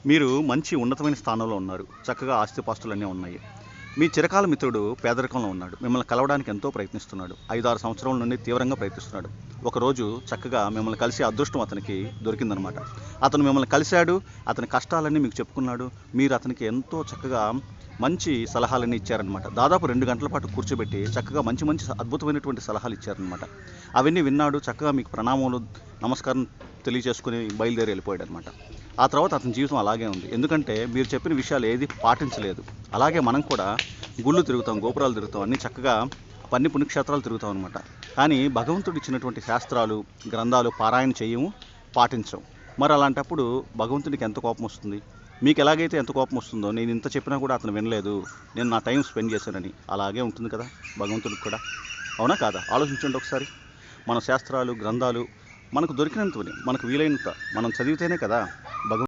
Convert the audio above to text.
మీరు మంచి ఉన్నతమైన స్థానంలో ఉన్నారు. చక్కగా ఆస్తిపాస్తులన్నీ ఉన్నాయి. మీ చిరకాల మిత్రుడు పేదరికంలో ఉన్నాడు. మిమ్మల్ని కలవడానికి ఎంతో ప్రయత్నిస్తున్నాడు. 5, 6 సంవత్సరాల నుండి తీవ్రంగా ప్రయత్నిస్తున్నాడు. ఒకరోజు చక్కగా మిమ్మల్ని కలిసే అదృష్టం అతనికి దొరికిందనమాట. అతను మిమ్మల్ని కలిశాడు. అతని కష్టాలన్నీ మీకు చెప్పుకున్నాడు. మీరు అతనికి ఎంతో చక్కగా మంచి సలహాలన్నీ ఇచ్చారనమాట. దాదాపు 2 గంటల పాటు కూర్చోబెట్టి చక్కగా మంచి మంచి అద్భుతమైనటువంటి సలహాలు ఇచ్చారనమాట. అవన్నీ విన్నాడు. చక్కగా మీకు ప్రణామాలు, నమస్కారం తెలియజేసుకుని బయలుదేరి వెళ్ళిపోయాడు అనమాట. ఆ తర్వాత అతని జీవితం అలాగే ఉంది. ఎందుకంటే మీరు చెప్పిన విషయాలు ఏది పాటించలేదు. అలాగే మనం కూడా గుళ్ళు తిరుగుతాం, గోపురాలు తిరుగుతాం, అన్నీ చక్కగా అన్ని పుణ్యక్షేత్రాలు తిరుగుతాం అనమాట. కానీ భగవంతుడు ఇచ్చినటువంటి శాస్త్రాలు, గ్రంథాలు పారాయణ చేయము, పాటించం. మరి అలాంటప్పుడు భగవంతుడికి ఎంత కోపం వస్తుంది? మీకు ఎలాగైతే ఎంత కోపం వస్తుందో, నేను ఇంత చెప్పినా కూడా అతను వినలేదు, నేను నా టైం స్పెండ్ చేశానని, అలాగే ఉంటుంది కదా భగవంతుడికి కూడా. అవునా కాదా? ఆలోచించండి ఒకసారి. మన శాస్త్రాలు, గ్రంథాలు మనకు దొరికినంతని, మనకు వీలైనంత మనం చదివితేనే కదా భగవంతుడు